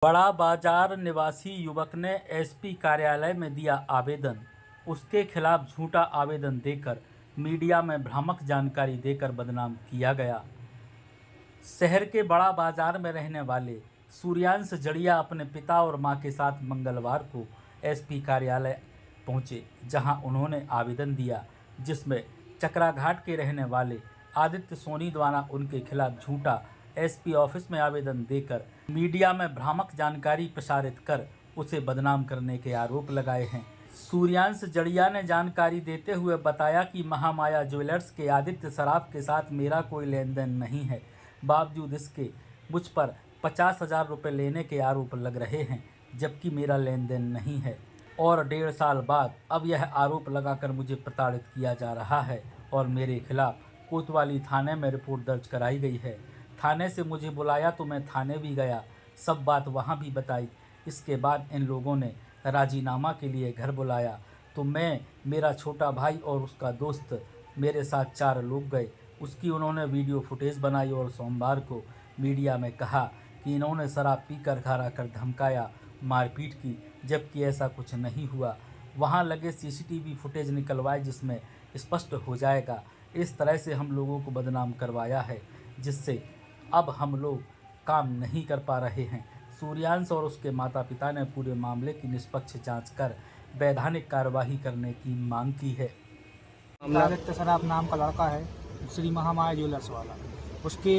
बड़ा बाजार निवासी युवक ने एसपी कार्यालय में दिया आवेदन। उसके खिलाफ झूठा आवेदन देकर मीडिया में भ्रामक जानकारी देकर बदनाम किया गया। शहर के बड़ा बाजार में रहने वाले सूर्यांश जड़िया अपने पिता और मां के साथ मंगलवार को एसपी कार्यालय पहुंचे, जहां उन्होंने आवेदन दिया, जिसमें चकराघाट के रहने वाले आदित्य सोनी द्वारा उनके खिलाफ झूठा एसपी ऑफिस में आवेदन देकर मीडिया में भ्रामक जानकारी प्रसारित कर उसे बदनाम करने के आरोप लगाए हैं। सूर्यांश जड़िया ने जानकारी देते हुए बताया कि महामाया ज्वेलर्स के आदित्य सराफ के साथ मेरा कोई लेन देन नहीं है। बावजूद इसके मुझ पर 50,000 रुपये लेने के आरोप लग रहे हैं, जबकि मेरा लेन देन नहीं है। और 1.5 साल बाद अब यह आरोप लगाकर मुझे प्रताड़ित किया जा रहा है और मेरे खिलाफ कोतवाली थाने में रिपोर्ट दर्ज कराई गई है। थाने से मुझे बुलाया तो मैं थाने भी गया, सब बात वहाँ भी बताई। इसके बाद इन लोगों ने राजीनामा के लिए घर बुलाया तो मैं, मेरा छोटा भाई और उसका दोस्त मेरे साथ 4 लोग गए। उसकी उन्होंने वीडियो फुटेज बनाई और सोमवार को मीडिया में कहा कि इन्होंने शराब पीकर घर आकर धमकाया, मारपीट की, जबकि ऐसा कुछ नहीं हुआ। वहाँ लगे सीसीटीवी फुटेज निकलवाए, जिसमें स्पष्ट हो जाएगा। इस तरह से हम लोगों को बदनाम करवाया है, जिससे अब हम लोग काम नहीं कर पा रहे हैं। सूर्यांश और उसके माता पिता ने पूरे मामले की निष्पक्ष जांच कर वैधानिक कार्रवाई करने की मांग की है। आदित्य सराफ नाम का लड़का है, श्री महामाया ज्वेलर्स वाला। उसके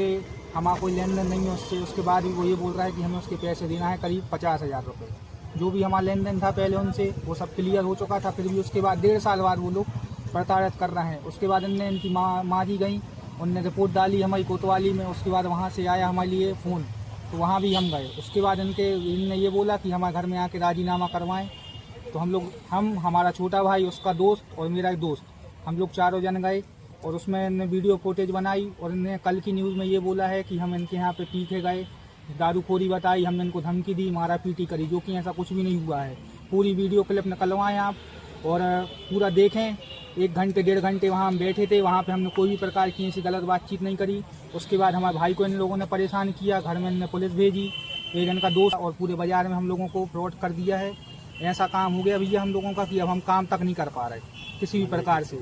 हमारा कोई लेन देन नहीं है उससे। उसके बाद भी वो ये बोल रहा है कि हमें उसके पैसे देना है, करीब 50,000 रुपये। जो भी हमारा लेन देन था पहले उनसे, वो सब क्लियर हो चुका था। फिर भी उसके बाद 1.5 साल बाद वो लोग प्रताड़ित कर रहे हैं। उसके बाद इनकी माँ जी गई, उनने रिपोर्ट डाली हमारी कोतवाली में। उसके बाद वहाँ से आया हमारे लिए फ़ोन, तो वहाँ भी हम गए। उसके बाद इनने ये बोला कि हमारे घर में आके राजीनामा करवाएं। तो हमारा छोटा भाई, उसका दोस्त और मेरा एक दोस्त, हम लोग 4 जन गए और उसमें इन्हें वीडियो फुटेज बनाई। और इन्हें कल की न्यूज़ में ये बोला है कि हम इनके यहाँ पे पी के गए, दारूखोरी बताई, हमने इनको धमकी दी, मारा पीटी करी, जो कि ऐसा कुछ भी नहीं हुआ है। पूरी वीडियो क्लिप निकलवाएं आप और पूरा देखें। 1 घंटे 1.5 घंटे वहाँ हम बैठे थे। वहाँ पे हमने कोई भी प्रकार की ऐसी गलत बातचीत नहीं करी। उसके बाद हमारे भाई को इन लोगों ने परेशान किया, घर में इनने पुलिस भेजी, एक इनका दोस्त, और पूरे बाज़ार में हम लोगों को फ्रॉड कर दिया है। ऐसा काम हो गया भैया हम लोगों का कि अब हम काम तक नहीं कर पा रहे किसी भी प्रकार से,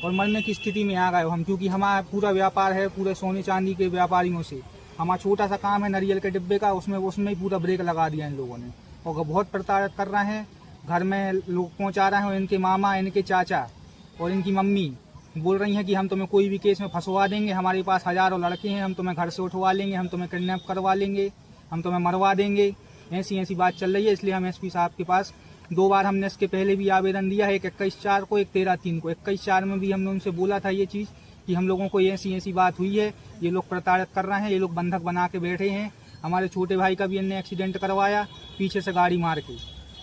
और मरने की स्थिति में आ गए हम। क्योंकि हमारा पूरा व्यापार है पूरे सोने चांदी के व्यापारियों से। हमारा छोटा सा काम है नारियल के डिब्बे का, उसमें ही पूरा ब्रेक लगा दिया इन लोगों ने और बहुत प्रताड़ित कर रहे हैं। घर में लोग पहुँचा रहे हैं, इनके मामा, इनके चाचा और इनकी मम्मी बोल रही हैं कि हम तुम्हें कोई भी केस में फंसवा देंगे, हमारे पास हज़ारों लड़के हैं, हम तुम्हें घर से उठवा लेंगे, हम तुम्हें किडनैप करवा लेंगे, हम तुम्हें मरवा देंगे। ऐसी बात चल रही है। इसलिए हम एसपी साहब के पास 2 बार हमने इसके पहले भी आवेदन दिया है, एक 21/4 को, एक 13/3 को। 21/4 में भी हमने उनसे बोला था ये चीज़ कि हम लोगों को ऐसी बात हुई है, ये लोग प्रताड़ित कर रहे हैं, ये लोग बंधक बना के बैठे हैं। हमारे छोटे भाई का भी इनने एक्सीडेंट करवाया पीछे से गाड़ी मार के,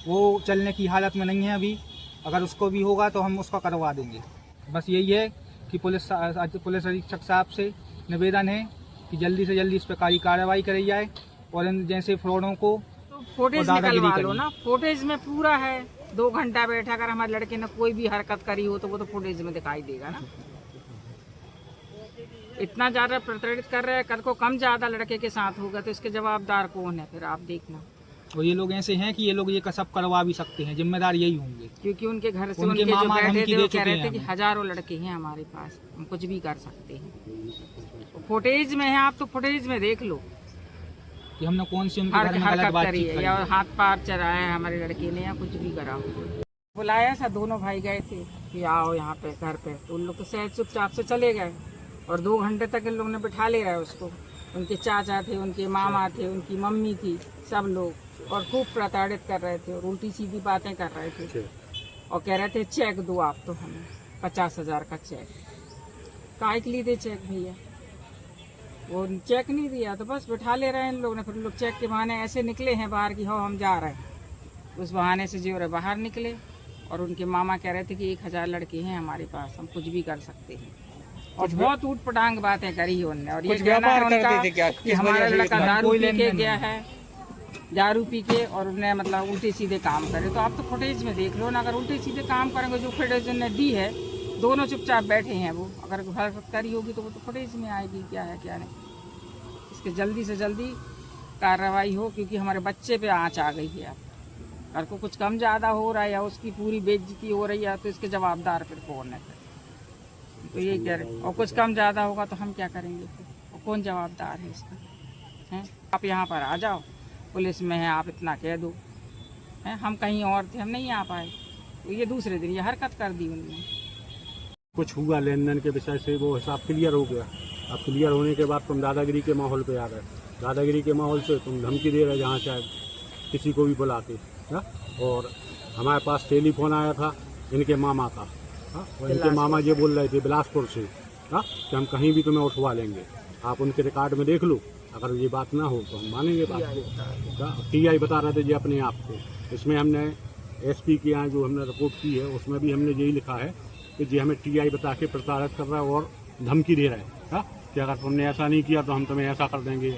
वो चलने की हालत में नहीं है अभी। अगर उसको भी होगा तो हम उसका करवा देंगे। बस यही है कि पुलिस अधीक्षक साहब से निवेदन है कि जल्दी से जल्दी इस पर कार्रवाई करी जाए और इन जैसे फ्रॉडों को तो फुटेज निकलवा लो ना। फुटेज में पूरा है, 2 घंटा बैठा, अगर हमारे लड़के ने कोई भी हरकत करी हो तो वो तो फुटेज में दिखाई देगा ना। इतना ज्यादा प्रताड़ित कर रहे हैं, कल को कम ज्यादा लड़के के साथ होगा तो इसके जवाबदार कौन है? फिर आप देखना। और ये लोग ऐसे हैं कि ये लोग ये कसब करवा भी सकते हैं, जिम्मेदार यही होंगे। क्योंकि उनके घर से उनके जो बैठे थे वो कह रहे थे कि हज़ारों लड़के हैं हमारे पास, हम कुछ भी कर सकते हैं। फुटेज में है, आप तो फुटेज में देख लो कि हमने कौन सी उनके घर में गलत बात करी है, या हाथ पार चलाया है हमारे लड़के ने, या कुछ भी करा हो। बुलाया था, दोनों भाई गए थे कि आओ यहाँ पे घर पे, तो उन लोग तो सहज चुपचाप से चले गए और 2 घंटे तक इन लोग ने बिठा ले रहा उसको। उनके चाचा थे, उनके मामा थे, उनकी मम्मी थी, सब लोग, और खूब प्रताड़ित कर रहे थे और उल्टी सीधी बातें कर रहे थे और कह रहे थे चेक दो आप तो हमें 50,000 का चेक। काहे के लिए दे चेक भैया? वो चेक नहीं दिया तो बस बिठा ले रहे हैं इन लोग ने। फिर लोग चेक के बहाने ऐसे निकले हैं बाहर कि हाँ हम जा रहे हैं, उस बहाने से जो बाहर निकले। और उनके मामा कह रहे थे कि 1,000 लड़के हैं हमारे पास, हम कुछ भी कर सकते हैं। और बहुत ऊट पटांग बातें करी उनने। और ये कहना है उनका कि हमारा लड़का दारू पी के गया है, दारू पी के, और उन्हें मतलब उल्टे सीधे काम करे। तो आप तो फुटेज में देख लो ना। अगर उल्टे सीधे काम करेंगे, जो फुटेज ने दी है, दोनों चुपचाप बैठे हैं, वो अगर हरकत करी होगी तो वो तो फुटेज में आएगी, क्या है क्या नहीं। इसके जल्दी से जल्दी कार्रवाई हो, क्योंकि हमारे बच्चे पे आँच आ गई है। अब घर को कुछ कम ज़्यादा हो रहा है या उसकी पूरी बेइज्जती हो रही है, तो इसके जवाबदार फिर कौन है? तो यही कह रहे, और कुछ कम ज़्यादा होगा तो हम क्या करेंगे फिर? और कौन जवाबदार है इसका? हैं, आप यहाँ पर आ जाओ, पुलिस में है, आप इतना कह दो। हैं, हम कहीं और थे, हम नहीं आ पाए, तो ये दूसरे दिन ये हरकत कर दी उन्होंने। कुछ हुआ लेन देन के विषय से, वो हिसाब क्लियर हो गया। अब क्लियर होने के बाद तुम दादागिरी के माहौल पे आ गए। दादागिरी के माहौल से तुम धमकी दे रहे जहाँ चाहे किसी को भी बुला के। और हमारे पास टेलीफोन आया था इनके मामा का। और इनके मामा ये बोल रहे थे बिलासपुर से कि हम कहीं भी तुम्हें उठवा लेंगे। आप उनके रिकॉर्ड में देख लो, अगर ये बात ना हो तो हम मानेंगे बात को। TI बता रहे थे जी अपने आप को। इसमें हमने SP के यहाँ जो हमने रिपोर्ट की है उसमें भी हमने यही लिखा है कि जी हमें TI बता के प्रताड़ित कर रहा है और धमकी दे रहा है कि अगर तुमने ऐसा नहीं किया तो हम तुम्हें ऐसा कर देंगे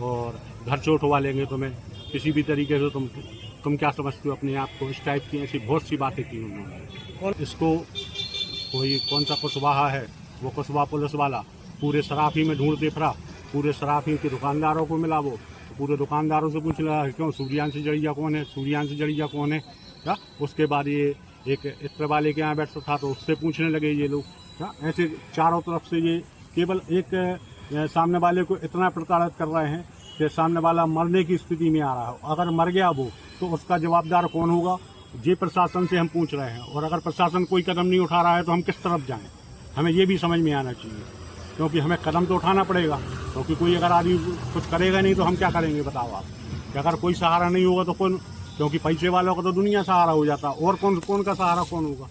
और घर से उठवा लेंगे तुम्हें किसी भी तरीके से। तुम क्या समझते हो अपने आप को? इस टाइप की ऐसी बहुत सी बातें की उन्होंने। और इसको कोई कौन सा कुशवाहा है, वो कुशवाहा पुलिस वाला पूरे सराफी में ढूंढते फिरा। पूरे सराफी के दुकानदारों को मिला, वो पूरे दुकानदारों से पूछ रहा है क्यों सूर्यांश जड़िया कौन है, सूर्यांश जड़िया कौन है। क्या उसके बाद ये एक इत्र वाले के यहाँ बैठता था तो उससे पूछने लगे ये लोग। क्या ऐसे चारों तरफ से ये केवल एक सामने वाले को इतना प्रताड़ित कर रहे हैं कि सामने वाला मरने की स्थिति में आ रहा है। अगर मर गया वो तो उसका जवाबदार कौन होगा, ये प्रशासन से हम पूछ रहे हैं। और अगर प्रशासन कोई कदम नहीं उठा रहा है तो हम किस तरफ जाएं? हमें ये भी समझ में आना चाहिए, क्योंकि हमें कदम तो उठाना पड़ेगा। क्योंकि कोई अगर आदमी कुछ करेगा नहीं तो हम क्या करेंगे बताओ आप? कि अगर कोई सहारा नहीं होगा तो कौन? क्योंकि पैसे वालों का तो दुनिया सहारा हो जाता, और कौन का सहारा कौन होगा?